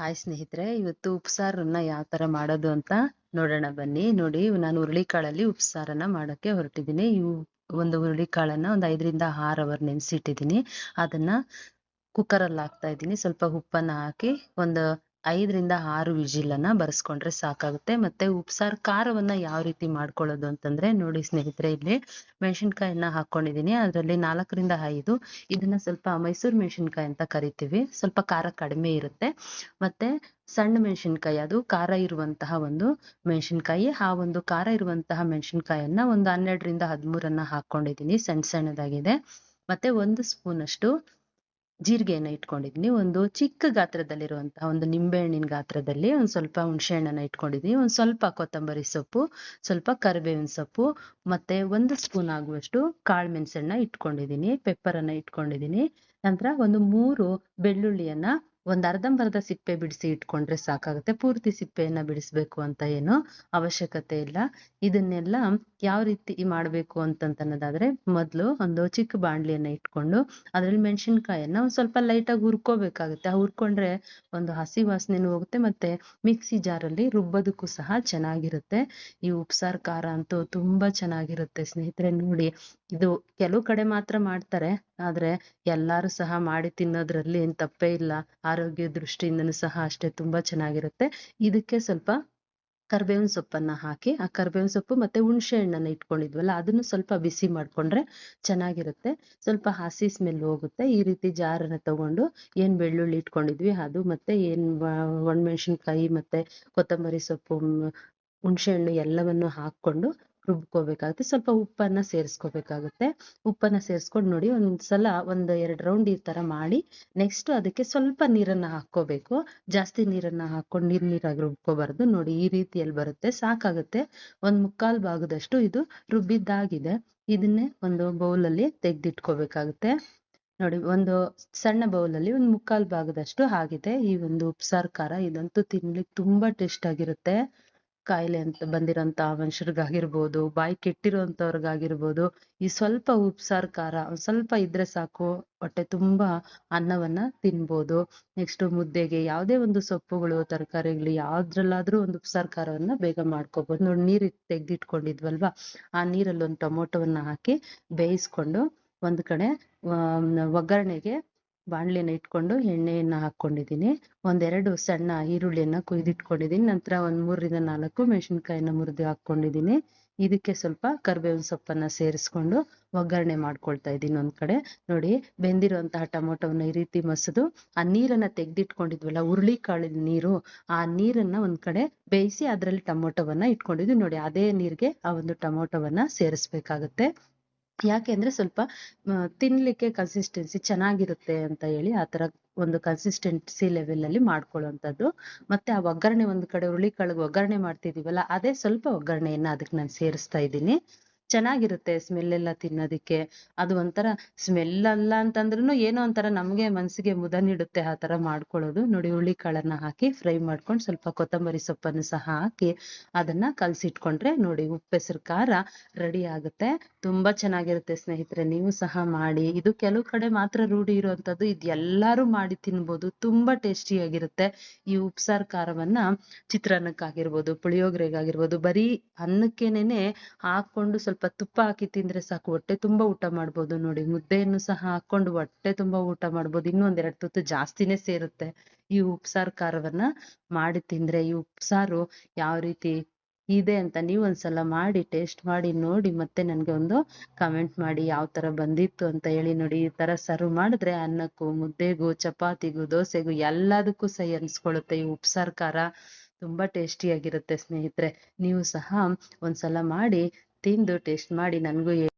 Hi ಸ್ನೇಹಿತರೆ, ಇವತ್ತು ಉಪ್ಸಾರನ್ನ ಯಾವ ತರ ಮಾಡೋದು ಅಂತ ನೋಡೋಣ ಬನ್ನಿ. ನೋಡಿ, ನಾನು ಹುರುಳಿಕಾಳಲ್ಲಿ ಉಪ್ಸಾರನ್ನ ಮಾಡಕ್ಕೆ ಹೊರಟಿದ್ದೀನಿ. ಒಂದು ಹುರುಳಿಕಾಳನ್ನ ಒಂದು 5ರಿಂದ 6 ಅವರ್ ನೆನೆಸಿಟ್ಟಿದ್ದೀನಿ. ಅದನ್ನ ಕುಕ್ಕರಲ್ಲಿ ಹಾಕ್ತಾ ಇದ್ದೀನಿ. ಸ್ವಲ್ಪ ಉಪ್ಪನ್ನ ಹಾಕಿ ಒಂದು 5ರಿಂದ 6 ವಿಜಿಲನ್ನ ಬರ್ಸ್ಕೊಂಡ್ರೆ ಸಾಕಾಗುತ್ತೆ. ಮತ್ತೆ ಉಪ್ಸಾರು ಖಾರವನ್ನ ಯಾವ ರೀತಿ ಮಾಡ್ಕೊಳ್ಳೋದು ಅಂತಂದ್ರೆ, ನೋಡಿ ಸ್ನೇಹಿತರೆ, ಇಲ್ಲಿ ಮೆಣಸಿನ್ಕಾಯನ್ನ ಹಾಕೊಂಡಿದೀನಿ. ಅದರಲ್ಲಿ 4ರಿಂದ 5 ಇದನ್ನ ಸ್ವಲ್ಪ ಮೈಸೂರು ಮೆಣಸಿನ್ಕಾಯಿ ಅಂತ ಕರಿತೀವಿ. ಸ್ವಲ್ಪ ಖಾರ ಕಡಿಮೆ ಇರುತ್ತೆ. ಮತ್ತೆ ಸಣ್ಣ ಮೆಣಸಿನ್ಕಾಯಿ, ಅದು ಖಾರ ಇರುವಂತಹ ಒಂದು ಮೆಣಸಿನ್ಕಾಯಿ. ಆ ಒಂದು ಖಾರ ಇರುವಂತಹ ಮೆಣಸಿನ್ಕಾಯನ್ನ ಒಂದು 12ರಿಂದ 13 ಹಾಕೊಂಡಿದೀನಿ, ಸಣ್ಣದಾಗಿದೆ. ಮತ್ತೆ 1 ಸ್ಪೂನ್ ಅಷ್ಟು ಜೀರಿಗೆಯನ್ನ ಇಟ್ಕೊಂಡಿದೀನಿ. ಒಂದು ಚಿಕ್ಕ ಗಾತ್ರದಲ್ಲಿರುವಂತಹ ಒಂದು ನಿಂಬೆಹಣ್ಣಿನ ಗಾತ್ರದಲ್ಲಿ ಒಂದ್ ಸ್ವಲ್ಪ ಹುಣಸೆ ಹಣ್ಣನ್ನ ಇಟ್ಕೊಂಡಿದೀನಿ. ಒಂದ್ ಸ್ವಲ್ಪ ಕೊತ್ತಂಬರಿ ಸೊಪ್ಪು, ಸ್ವಲ್ಪ ಕರಿಬೇವಿನ ಸೊಪ್ಪು, ಮತ್ತೆ 1 ಸ್ಪೂನ್ ಆಗುವಷ್ಟು ಕಾಳು ಮೆಣಸನ್ನ ಇಟ್ಕೊಂಡಿದೀನಿ. ಪೆಪ್ಪರ್ ಅನ್ನ ಇಟ್ಕೊಂಡಿದೀನಿ. ನಂತರ ಒಂದು 3 ಬೆಳ್ಳುಳ್ಳಿಯನ್ನ ಒಂದ್ ಅರ್ಧಂಬರ್ಧ ಸಿಪ್ಪೆ ಬಿಡಿಸಿ ಇಟ್ಕೊಂಡ್ರೆ ಸಾಕಾಗುತ್ತೆ. ಪೂರ್ತಿ ಸಿಪ್ಪೆಯನ್ನ ಬಿಡಿಸ್ಬೇಕು ಅಂತ ಏನು ಅವಶ್ಯಕತೆ ಇಲ್ಲ. ಇದನ್ನೆಲ್ಲ ಯಾವ ರೀತಿ ಮಾಡ್ಬೇಕು ಅಂತನ್ನೋದಾದ್ರೆ, ಮೊದ್ಲು ಒಂದು ಚಿಕ್ಕ ಬಾಣ್ಲಿಯನ್ನ ಇಟ್ಕೊಂಡು ಅದ್ರಲ್ಲಿ ಮೆಣಸಿನ್ಕಾಯನ್ನ ಒಂದ್ ಸ್ವಲ್ಪ ಲೈಟ್ ಆಗಿ ಹುರ್ಕೋಬೇಕಾಗುತ್ತೆ. ಹುರ್ಕೊಂಡ್ರೆ ಒಂದು ಹಸಿ ವಾಸನೆನೂ ಹೋಗುತ್ತೆ, ಮತ್ತೆ ಮಿಕ್ಸಿ ಜಾರಲ್ಲಿ ರುಬ್ಬೋದಕ್ಕೂ ಸಹ ಚೆನ್ನಾಗಿರುತ್ತೆ. ಈ ಉಪ್ಸಾರು ಖಾರ ಅಂತೂ ತುಂಬಾ ಚೆನ್ನಾಗಿರುತ್ತೆ ಸ್ನೇಹಿತರೆ. ನೋಡಿ, ಇದು ಕೆಲವು ಕಡೆ ಮಾತ್ರ ಮಾಡ್ತಾರೆ, ಆದ್ರೆ ಎಲ್ಲಾರು ಸಹ ಮಾಡಿ ತಿನ್ನೋದ್ರಲ್ಲಿ ಏನ್ ತಪ್ಪೇ ಇಲ್ಲ. ಆರೋಗ್ಯ ದೃಷ್ಟಿಯಿಂದನೂ ಸಹ ಅಷ್ಟೇ ತುಂಬಾ ಚೆನ್ನಾಗಿರುತ್ತೆ. ಇದಕ್ಕೆ ಸ್ವಲ್ಪ ಕರ್ಬೇವಿನ ಸೊಪ್ಪನ್ನ ಹಾಕಿ, ಆ ಕರ್ಬೇವಿನ ಸೊಪ್ಪು ಮತ್ತೆ ಹುಣಸೆ ಹಣ್ಣನ್ನ ಇಟ್ಕೊಂಡಿದ್ವಲ್ಲ, ಅದನ್ನು ಸ್ವಲ್ಪ ಬಿಸಿ ಮಾಡ್ಕೊಂಡ್ರೆ ಚೆನ್ನಾಗಿರುತ್ತೆ. ಸ್ವಲ್ಪ ಹಸಿ ಸ್ಮೆಲ್ ಹೋಗುತ್ತೆ. ಈ ರೀತಿ ಜಾರನ್ನ ತಗೊಂಡು ಏನ್ ಬೆಳ್ಳುಳ್ಳಿ ಇಟ್ಕೊಂಡಿದ್ವಿ ಅದು, ಮತ್ತೆ ಏನ್ ಒಣಮೆಣಸಿನ್ಕಾಯಿ ಮತ್ತೆ ಕೊತ್ತಂಬರಿ ಸೊಪ್ಪು, ಹುಣಸೆ ಹಣ್ಣು ಎಲ್ಲವನ್ನು ಹಾಕೊಂಡು ರುಬ್ಕೋಬೇಕಾಗುತ್ತೆ. ಸ್ವಲ್ಪ ಉಪ್ಪನ್ನ ಸೇರಿಸ್ಕೋಬೇಕಾಗುತ್ತೆ. ಉಪ್ಪನ್ನ ಸೇರಿಸ್ಕೊಂಡು ನೋಡಿ, ಒಂದ್ಸಲ 1-2 ರೌಂಡ್ ಈ ತರ ಮಾಡಿ ನೆಕ್ಸ್ಟ್ ಅದಕ್ಕೆ ಸ್ವಲ್ಪ ನೀರನ್ನ ಹಾಕೋಬೇಕು. ಜಾಸ್ತಿ ನೀರನ್ನ ಹಾಕೊಂಡು ನೀರಾಗಿ ರುಬ್ಕೋಬಾರ್ದು. ನೋಡಿ, ಈ ರೀತಿಯಲ್ಲಿ ಬರುತ್ತೆ, ಸಾಕಾಗುತ್ತೆ. 1/4 ಭಾಗದಷ್ಟು ಇದು ರುಬ್ಬಿದ್ದಾಗಿದೆ. ಇದನ್ನೇ ಒಂದು ಬೌಲಲ್ಲಿ ತೆಗ್ದಿಟ್ಕೋಬೇಕಾಗುತ್ತೆ. ನೋಡಿ, ಒಂದು ಸಣ್ಣ ಬೌಲಲ್ಲಿ 1/4 ಭಾಗದಷ್ಟು ಆಗಿದೆ ಈ ಒಂದು ಉಪ್ಸಾರು ಖಾರ. ಇದಂತೂ ತಿನ್ಲಿಕ್ಕೆ ತುಂಬಾ ಟೇಸ್ಟ್ ಆಗಿರುತ್ತೆ. ಕಾಯಿಲೆ ಅಂತ ಬಂದಿರೋಂತ ಮನುಷ್ಯರಿಗಾಗಿರ್ಬೋದು, ಬಾಯಿ ಕೆಟ್ಟಿರೋಂಥವ್ರಿಗಾಗಿರ್ಬೋದು, ಈ ಸ್ವಲ್ಪ ಉಪ್ಸಾರು ಖಾರ ಸ್ವಲ್ಪ ಇದ್ರೆ ಸಾಕು, ಹೊಟ್ಟೆ ತುಂಬಾ ಅನ್ನವನ್ನ ತಿನ್ಬೋದು. ನೆಕ್ಸ್ಟ್ ಮುದ್ದೆಗೆ ಯಾವುದೇ ಒಂದು ಸೊಪ್ಪುಗಳು, ತರಕಾರಿಗಳು ಯಾವ್ದ್ರಲ್ಲಾದ್ರೂ ಒಂದು ಉಪ್ಸಾರು ಖಾರವನ್ನ ಬೇಗ ಮಾಡ್ಕೋಬಹುದು. ನೋಡಿ, ನೀರ್ ತೆಗ್ದಿಟ್ಕೊಂಡಿದ್ವಲ್ವಾ, ಆ ನೀರಲ್ಲಿ ಒಂದು ಟೊಮೊಟೊವನ್ನ ಹಾಕಿ ಬೇಯಿಸ್ಕೊಂಡು ಒಂದ್ ಕಡೆ ಒಗ್ಗರಣೆಗೆ ಬಾಣ್ಲಿನ ಇಟ್ಕೊಂಡು ಎಣ್ಣೆಯನ್ನ ಹಾಕೊಂಡಿದೀನಿ. 1-2 ಸಣ್ಣ ಈರುಳ್ಳಿಯನ್ನ ಕುಯ್ದಿಟ್ಕೊಂಡಿದೀನಿ. ನಂತರ 3ರಿಂದ 4 ಮೆಣಸಿನ್ಕಾಯಿನ ಮುರಿದು ಹಾಕೊಂಡಿದೀನಿ. ಇದಕ್ಕೆ ಸ್ವಲ್ಪ ಕರ್ಬೇವಿನ ಸೊಪ್ಪನ್ನ ಸೇರಿಸ್ಕೊಂಡು ಒಗ್ಗರಣೆ ಮಾಡ್ಕೊಳ್ತಾ ಇದ್ದೀನಿ ಒಂದ್ ಕಡೆ. ನೋಡಿ, ಬೆಂದಿರುವಂತಹ ಟೊಮೊಟೊವನ್ನ ಈ ರೀತಿ ಮಸದು ಆ ನೀರನ್ನ ತೆಗ್ದಿಟ್ಕೊಂಡಿದ್ವಲ್ಲ, ಹುರುಳಿಕಾಳಿನ ನೀರು, ಆ ನೀರನ್ನ ಒಂದ್ ಕಡೆ ಬೇಯಿಸಿ ಅದ್ರಲ್ಲಿ ಟೊಮೊಟೊವನ್ನ ಇಟ್ಕೊಂಡಿದ್ವಿ. ನೋಡಿ, ಅದೇ ನೀರ್ಗೆ ಆ ಒಂದು ಟೊಮೊಟೊವನ್ನ ಸೇರಿಸ್ಬೇಕಾಗತ್ತೆ. ಯಾಕೆಂದ್ರೆ ಸ್ವಲ್ಪ ತಿನ್ಲಿಕ್ಕೆ ಕನ್ಸಿಸ್ಟೆನ್ಸಿ ಚೆನ್ನಾಗಿರುತ್ತೆ ಅಂತ ಹೇಳಿ ಆತರ ಒಂದು ಕನ್ಸಿಸ್ಟೆನ್ಸಿ ಲೆವೆಲ್ ಅಲ್ಲಿ ಮಾಡ್ಕೊಳ್ಳುವಂಥದ್ದು. ಮತ್ತೆ ಆ ಒಗ್ಗರಣೆ ಒಂದ್ ಕಡೆ ಹುರುಳಿಕಾಳಿಗೆ ಒಗ್ಗರಣೆ ಮಾಡ್ತಿದೀವಲ್ಲ, ಅದೇ ಸ್ವಲ್ಪ ಒಗ್ಗರಣೆಯನ್ನ ಅದಕ್ಕೆ ನಾನು ಸೇರಿಸ್ತಾ ಇದ್ದೀನಿ. ಚೆನ್ನಾಗಿರುತ್ತೆ ಸ್ಮೆಲ್ ಎಲ್ಲ ತಿನ್ನೋದಿಕ್ಕೆ. ಅದು ಒಂಥರ ಸ್ಮೆಲ್ ಅಲ್ಲ ಅಂತಂದ್ರೂ ಏನೋ ಒಂಥರ ನಮ್ಗೆ ಮನ್ಸಿಗೆ ಮುದ ನೀಡುತ್ತೆ ಆ ತರ ಮಾಡ್ಕೊಳ್ಳೋದು. ನೋಡಿ, ಹುರುಳಿಕಾಳನ್ನ ಹಾಕಿ ಫ್ರೈ ಮಾಡ್ಕೊಂಡು ಸ್ವಲ್ಪ ಕೊತ್ತಂಬರಿ ಸೊಪ್ಪನ್ನು ಸಹ ಹಾಕಿ ಅದನ್ನ ಕಲ್ಸಿಟ್ಕೊಂಡ್ರೆ ನೋಡಿ, ಉಪ್ಪೆಸರು ಖಾರ ರೆಡಿ ಆಗುತ್ತೆ. ತುಂಬಾ ಚೆನ್ನಾಗಿರುತ್ತೆ ಸ್ನೇಹಿತರೆ, ನೀವು ಸಹ ಮಾಡಿ. ಇದು ಕೆಲವು ಕಡೆ ಮಾತ್ರ ರೂಢಿ ಇರುವಂತದ್ದು, ಇದು ಎಲ್ಲಾರು ಮಾಡಿ ತಿನ್ಬೋದು. ತುಂಬಾ ಟೇಸ್ಟಿಯಾಗಿರುತ್ತೆ. ಈ ಉಪ್ಸಾರು ಖಾರವನ್ನ ಚಿತ್ರಾನ್ನಕ್ಕಾಗಿರ್ಬೋದು, ಪುಳಿಯೋಗರೆಗಾಗಿರ್ಬೋದು, ಬರೀ ಅನ್ನಕ್ಕೇನೆ ಹಾಕೊಂಡು ಸ್ವಲ್ಪ ತುಪ್ಪ ಹಾಕಿ ತಿಂದ್ರೆ ಸಾಕು, ಹೊಟ್ಟೆ ತುಂಬಾ ಊಟ ಮಾಡ್ಬೋದು. ನೋಡಿ, ಮುದ್ದೆಯನ್ನು ಸಹ ಹಾಕೊಂಡು ಹೊಟ್ಟೆ ತುಂಬಾ ಊಟ ಮಾಡ್ಬೋದು. ಇನ್ನೂ 1-2 ತುತ್ತು ಜಾಸ್ತಿನೇ ಸೇರುತ್ತೆ ಈ ಉಪ್ಸಾರು ಖಾರವನ್ನ ಮಾಡಿ ತಿಂದ್ರೆ. ಈ ಉಪ್ಸಾರು ಯಾವ ರೀತಿ ಇದೆ ಅಂತ ನೀವು ಒಂದ್ಸಲ ಮಾಡಿ ಟೇಸ್ಟ್ ಮಾಡಿ ನೋಡಿ, ಮತ್ತೆ ನನ್ಗೆ ಒಂದು ಕಮೆಂಟ್ ಮಾಡಿ ಯಾವ ತರ ಬಂದಿತ್ತು ಅಂತ ಹೇಳಿ. ನೋಡಿ, ಈ ತರ ಸರ್ವ್ ಮಾಡಿದ್ರೆ ಅನ್ನಕ್ಕೂ, ಮುದ್ದೆಗೂ, ಚಪಾತಿಗೂ, ದೋಸೆಗೂ ಎಲ್ಲದಕ್ಕೂ ಸೈ ಅನ್ಸ್ಕೊಳ್ಳುತ್ತೆ. ಈ ಉಪ್ಸಾರು ಖಾರ ತುಂಬಾ ಟೇಸ್ಟಿಯಾಗಿರುತ್ತೆ ಸ್ನೇಹಿತರೆ. ನೀವು ಸಹ ಒಂದ್ಸಲ ಮಾಡಿ ತಿಂದು ಟೇಸ್ಟ್ ಮಾಡಿ ನನ್ಗೂ